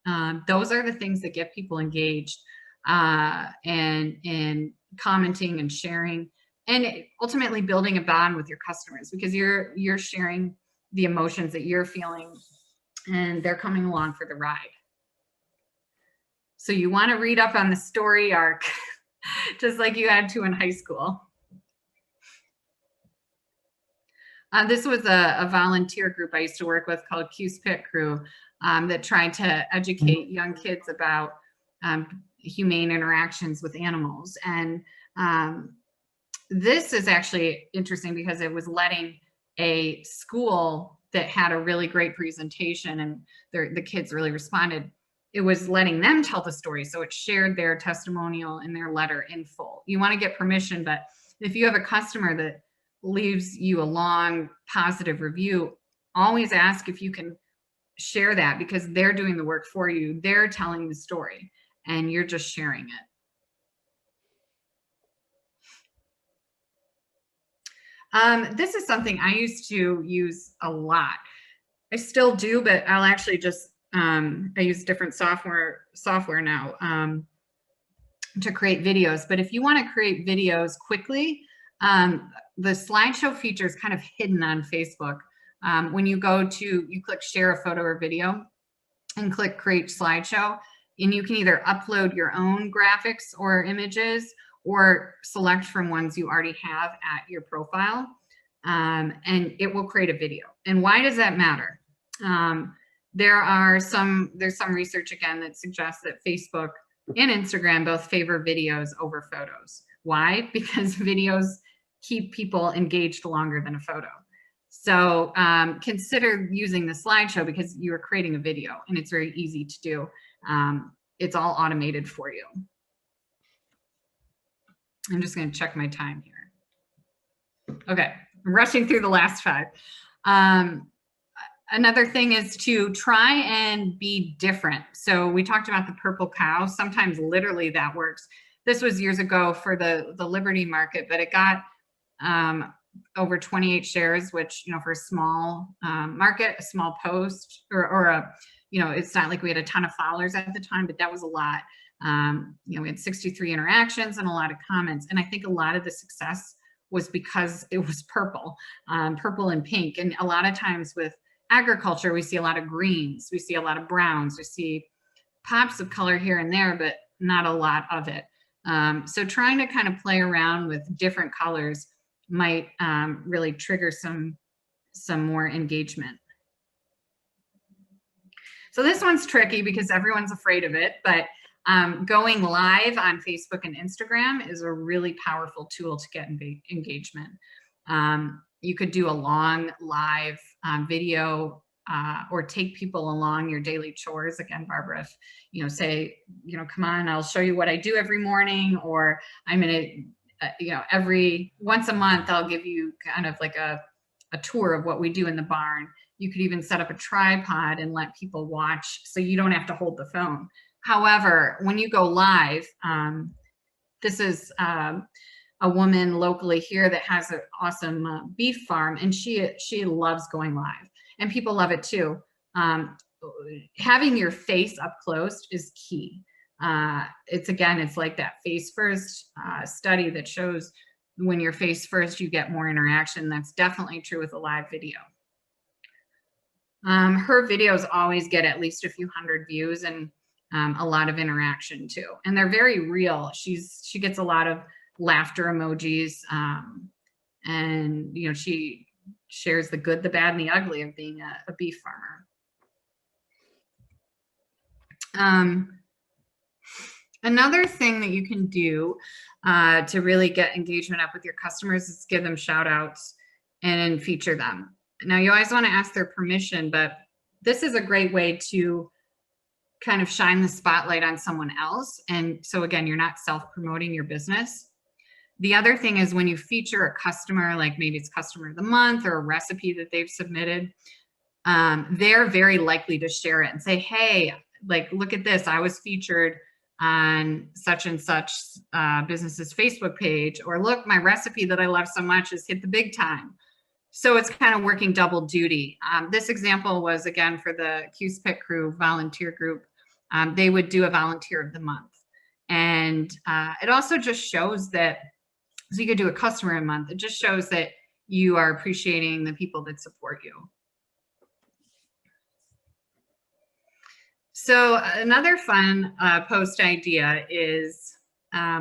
those are the things that get people engaged and commenting and sharing, and ultimately building a bond with your customers, because you're sharing the emotions that you're feeling, and they're coming along for the ride. So you want to read up on the story arc, just like you had to in high school. This was a volunteer group I used to work with called Q's Pit Crew that tried to educate young kids about humane interactions with animals. And this is actually interesting because it was letting a school that had a really great presentation, and the kids really responded. It was letting them tell the story. So it shared their testimonial in their letter in full. You want to get permission, but if you have a customer that leaves you a long positive review, always ask if you can share that, because they're doing the work for you. They're telling the story and you're just sharing it. This is something I used to use a lot. I still do, but I'll actually just, I use different software now to create videos. But if you want to create videos quickly, the slideshow feature is kind of hidden on Facebook. When you click share a photo or video and click create slideshow, and you can either upload your own graphics or images or select from ones you already have at your profile, and it will create a video. And why does that matter? There's some research again that suggests that Facebook and Instagram both favor videos over photos. Why? Because videos keep people engaged longer than a photo. So consider using the slideshow because you're creating a video and it's very easy to do. It's all automated for you. I'm just going to check my time here. Okay, I'm rushing through the last 5. Another thing is to try and be different. So we talked about the purple cow. Sometimes literally that works. This was years ago for the Liberty market, but it got over 28 shares, which, you know, for a small market, a small post, or a, you know, it's not like we had a ton of followers at the time, but that was a lot. You know, we had 63 interactions and a lot of comments. And I think a lot of the success was because it was purple, purple and pink. And a lot of times with agriculture, we see a lot of greens, we see a lot of browns, we see pops of color here and there, but not a lot of it. So trying to kind of play around with different colors might really trigger some more engagement. So this one's tricky because everyone's afraid of it, but going live on Facebook and Instagram is a really powerful tool to get engagement. You could do a long live video or take people along your daily chores. Again, Barbara, if, you know, say, you know, come on, I'll show you what I do every morning, or I'm gonna, you know, once a month, I'll give you kind of like a tour of what we do in the barn. You could even set up a tripod and let people watch so you don't have to hold the phone. However, when you go live, this is a woman locally here that has an awesome beef farm, and she loves going live, and people love it too. Having your face up close is key. It's like that face first study that shows when you're face first, you get more interaction. That's definitely true with a live video. Her videos always get at least a few hundred views and a lot of interaction too. And they're very real. She gets a lot of laughter emojis. And, you know, she shares the good, the bad, and the ugly of being a beef farmer. Another thing that you can do to really get engagement up with your customers is give them shout outs and feature them. Now, you always want to ask their permission, but this is a great way to kind of shine the spotlight on someone else. And so again, you're not self-promoting your business. The other thing is when you feature a customer, like maybe it's customer of the month or a recipe that they've submitted, they're very likely to share it and say, hey, like, look at this, I was featured on such and such business's Facebook page, or look, my recipe that I love so much has hit the big time. So it's kind of working double duty. This example was, again, for the QSPIC crew volunteer group. They would do a volunteer of the month. And it also just shows that, so you could do a customer a month. It just shows that you are appreciating the people that support you. So another fun post idea is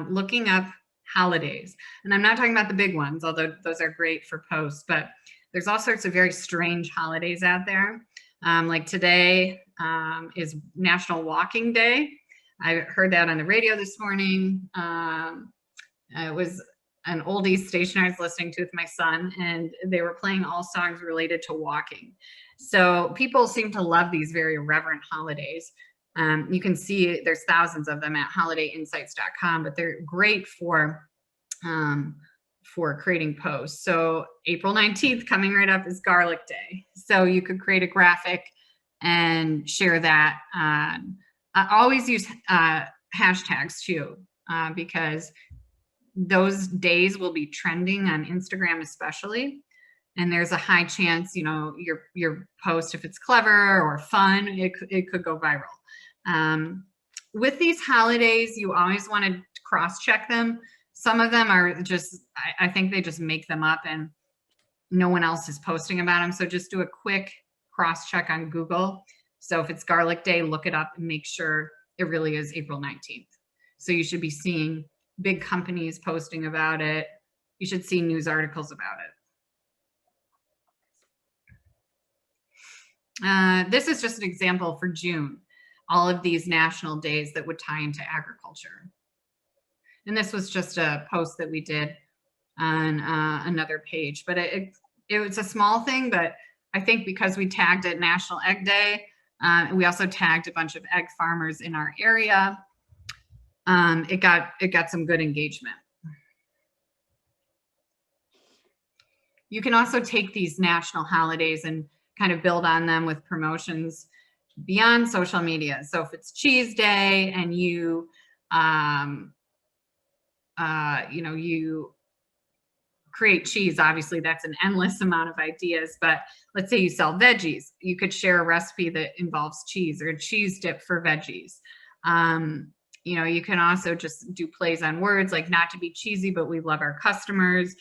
looking up holidays. And I'm not talking about the big ones, although those are great for posts, but there's all sorts of very strange holidays out there. Like today is National Walking Day. I heard that on the radio this morning. It was an oldies station I was listening to with my son, and they were playing all songs related to walking. So people seem to love these very irreverent holidays. You can see there's thousands of them at holidayinsights.com, but they're great for creating posts. So April 19th coming right up is Garlic Day. So you could create a graphic and share that. I always use hashtags too, because those days will be trending on Instagram especially. And there's a high chance, you know, your post, if it's clever or fun, it could go viral. With these holidays, you always want to cross-check them. Some of them are just, I think they just make them up and no one else is posting about them. So just do a quick cross-check on Google. So if it's Garlic Day, look it up and make sure it really is April 19th. So you should be seeing big companies posting about it. You should see news articles about it. This is just an example for June, all of these national days that would tie into agriculture. And this was just a post that we did on another page, but it was a small thing, but I think because we tagged it National Egg Day, we also tagged a bunch of egg farmers in our area. It got some good engagement. You can also take these national holidays and kind of build on them with promotions beyond social media. So if it's Cheese Day and you, you create cheese, obviously that's an endless amount of ideas, but let's say you sell veggies, you could share a recipe that involves cheese or a cheese dip for veggies. You can also just do plays on words, like not to be cheesy, but we love our customers,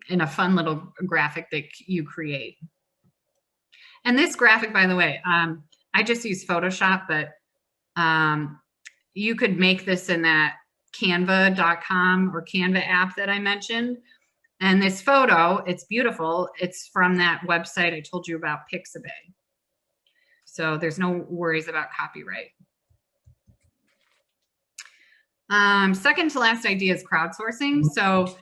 in a fun little graphic that you create. And this graphic, by the way, I just use Photoshop, but you could make this in that canva.com or Canva app that I mentioned. And this photo, it's beautiful. It's from that website I told you about, Pixabay. So there's no worries about copyright. Second to last idea is crowdsourcing. So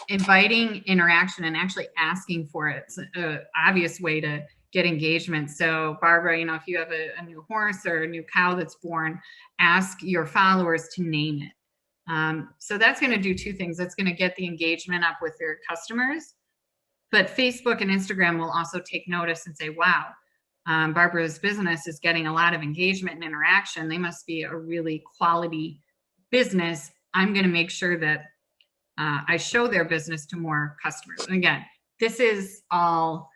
inviting interaction and actually asking for it. It's an obvious way to get engagement. So Barbara, if you have a new horse or a new cow that's born, ask your followers to name it. So that's going to do two things. It's going to get the engagement up with their customers, but Facebook and Instagram will also take notice and say, wow, Barbara's business is getting a lot of engagement and interaction. They must be a really quality business. I'm going to make sure that I show their business to more customers. And again, this is all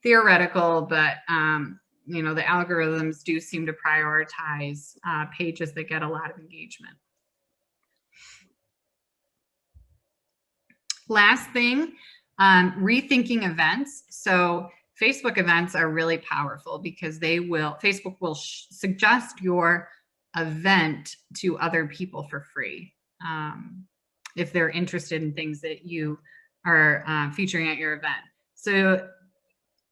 theoretical, but the algorithms do seem to prioritize pages that get a lot of engagement. Last thing, rethinking events. So Facebook events are really powerful because Facebook will suggest your event to other people for free if they're interested in things that you are featuring at your event. So,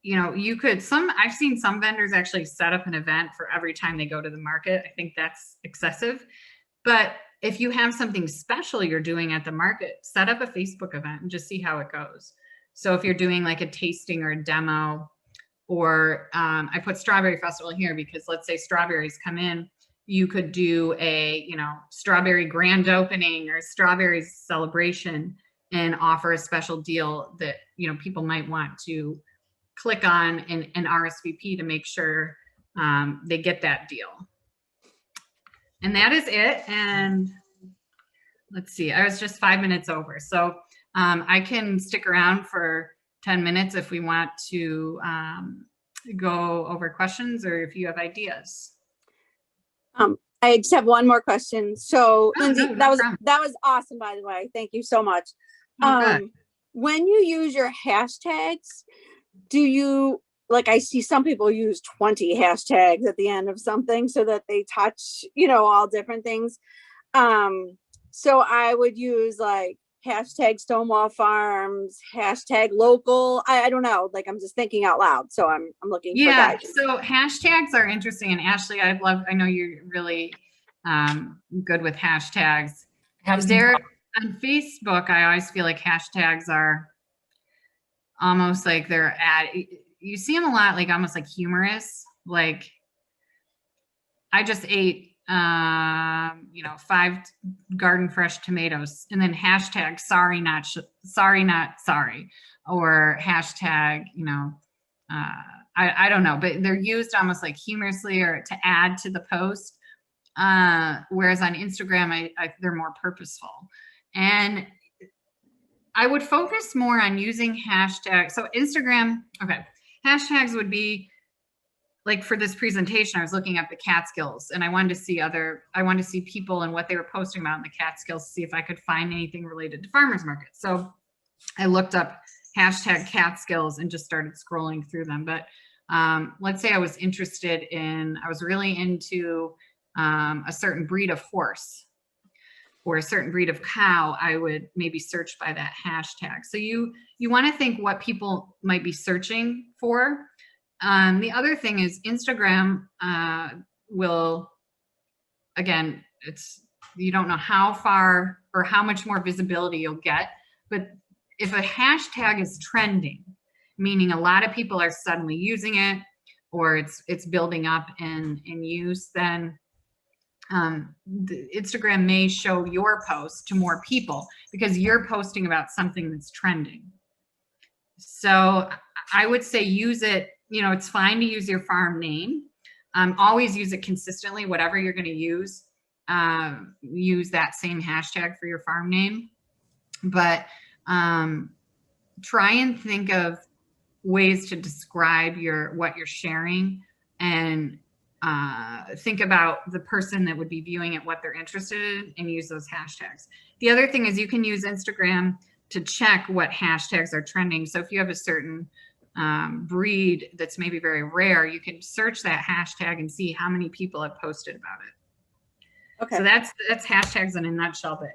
I've seen some vendors actually set up an event for every time they go to the market. I think that's excessive. But if you have something special you're doing at the market, set up a Facebook event and just see how it goes. So if you're doing like a tasting or a demo, or I put Strawberry Festival here because let's say strawberries come in, you could do a, strawberry grand opening or strawberry celebration and offer a special deal that, people might want to click on and RSVP to make sure they get that deal. And that is it. And let's see, I was just 5 minutes over. So I can stick around for 10 minutes if we want to go over questions or if you have ideas. I just have one more question. So Lindsay, no that problem. was awesome, by the way. Thank you so much. Good. When you use your hashtags, do you, like, I see some people use 20 hashtags at the end of something so that they touch, all different things. So I would use like hashtag Stonewall Farms, hashtag local. I don't know, like I'm just thinking out loud. So I'm looking for guidance. So hashtags are interesting. And Ashley, I know you're really good with hashtags. On Facebook, I always feel like hashtags are almost like you see them a lot, like almost like humorous. Like I just ate 5 garden fresh tomatoes, and then hashtag sorry not sorry, or hashtag I don't know, but they're used almost like humorously or to add to the post, whereas on Instagram they're more purposeful. And I would focus more on using hashtags. So Instagram, okay, hashtags would be like for this presentation, I was looking at the Catskills and I wanted to see people and what they were posting about in the Catskills to see if I could find anything related to farmers markets. So I looked up hashtag Catskills and just started scrolling through them. But let's say I was really into a certain breed of horse or a certain breed of cow, I would maybe search by that hashtag. So you want to think what people might be searching for. The other thing is Instagram will, again, you don't know how far or how much more visibility you'll get, but if a hashtag is trending, meaning a lot of people are suddenly using it or it's building up in use, then the Instagram may show your post to more people because you're posting about something that's trending. So I would say use it, it's fine to use your farm name. Always use it consistently, whatever you're going to use that same hashtag for your farm name. But try and think of ways to describe what you're sharing, and think about the person that would be viewing it, what they're interested in, and use those hashtags. The other thing is you can use Instagram to check what hashtags are trending. So if you have a certain breed that's maybe very rare, you can search that hashtag and see how many people have posted about it. Okay. So that's hashtags in a nutshell. But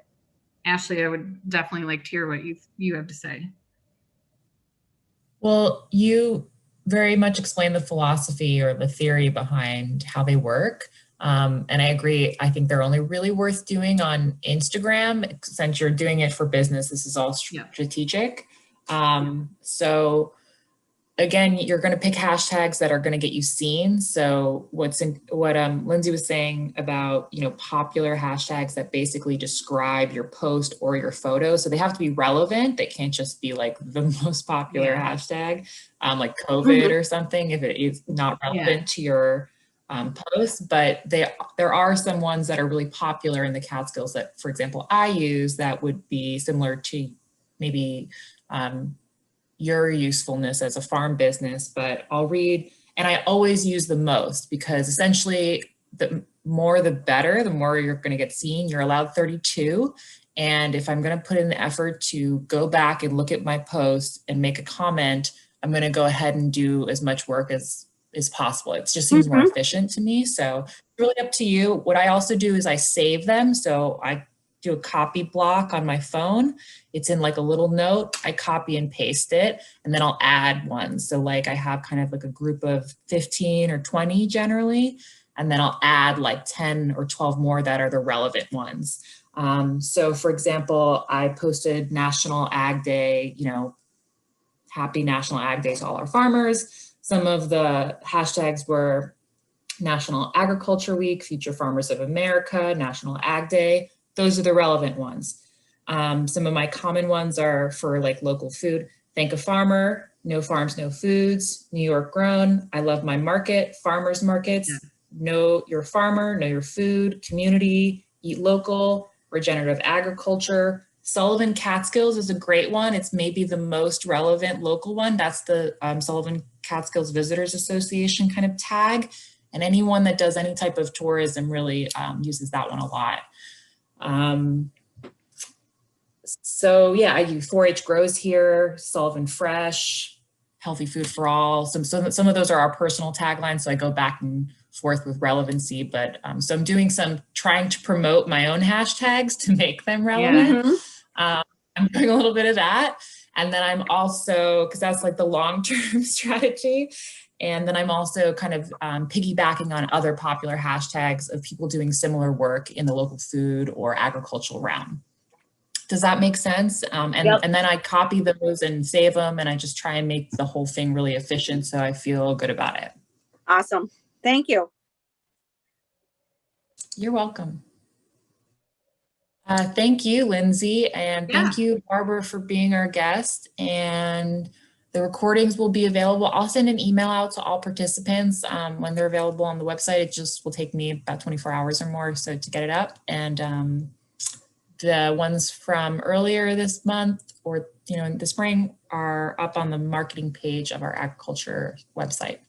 Ashley, I would definitely like to hear what you have to say. Well, you very much explain the philosophy or the theory behind how they work. And I agree. I think they're only really worth doing on Instagram. Since you're doing it for business, this is all strategic. So again, you're going to pick hashtags that are going to get you seen. So what Lindsay was saying about, popular hashtags that basically describe your post or your photo. So they have to be relevant. They can't just be like the most popular hashtag, like COVID or something, if it is not relevant to your post. But there are some ones that are really popular in the Catskills that, for example, I use that would be similar to maybe your usefulness as a farm business. But I'll read, and I always use the most, because essentially the more the better, the more you're going to get seen. You're allowed 32. And if I'm going to put in the effort to go back and look at my post and make a comment, I'm going to go ahead and do as much work as is possible. It just seems more efficient to me. So it's really up to you. What I also do is I save them. So I do a copy block on my phone. It's in like a little note. I copy and paste it, and then I'll add one. So like I have kind of like a group of 15 or 20 generally, and then I'll add like 10 or 12 more that are the relevant ones. So for example, I posted National Ag Day, happy National Ag Day to all our farmers. Some of the hashtags were National Agriculture Week, Future Farmers of America, National Ag Day. Those are the relevant ones. Some of my common ones are for like local food. Thank a farmer, no farms, no foods, New York grown, I love my market, farmers markets, know your farmer, know your food, community, eat local, regenerative agriculture. Sullivan Catskills is a great one. It's maybe the most relevant local one. That's the Sullivan Catskills Visitors Association kind of tag. And anyone that does any type of tourism really uses that one a lot. So yeah, I do 4-H grows here, Sullivan Fresh, healthy food for all. Some of those are our personal taglines. So I go back and forth with relevancy, but so I'm doing some trying to promote my own hashtags to make them relevant. I'm doing a little bit of that. And then I'm also, cause that's like the long-term strategy. And then I'm also kind of piggybacking on other popular hashtags of people doing similar work in the local food or agricultural realm. Does that make sense? And then I copy those and save them, and I just try and make the whole thing really efficient so I feel good about it. Awesome. Thank you. You're welcome. Thank you, Lindsay, and thank you, Barbara, for being our guest. And the recordings will be available. I'll send an email out to all participants when they're available on the website. It just will take me about 24 hours or more so to get it up. And the ones from earlier this month or in the spring are up on the marketing page of our agriculture website.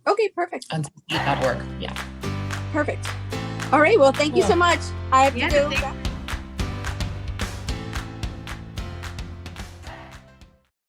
Okay, perfect. On.org. Yeah. Perfect. All right. Well, thank you so much. I have to go.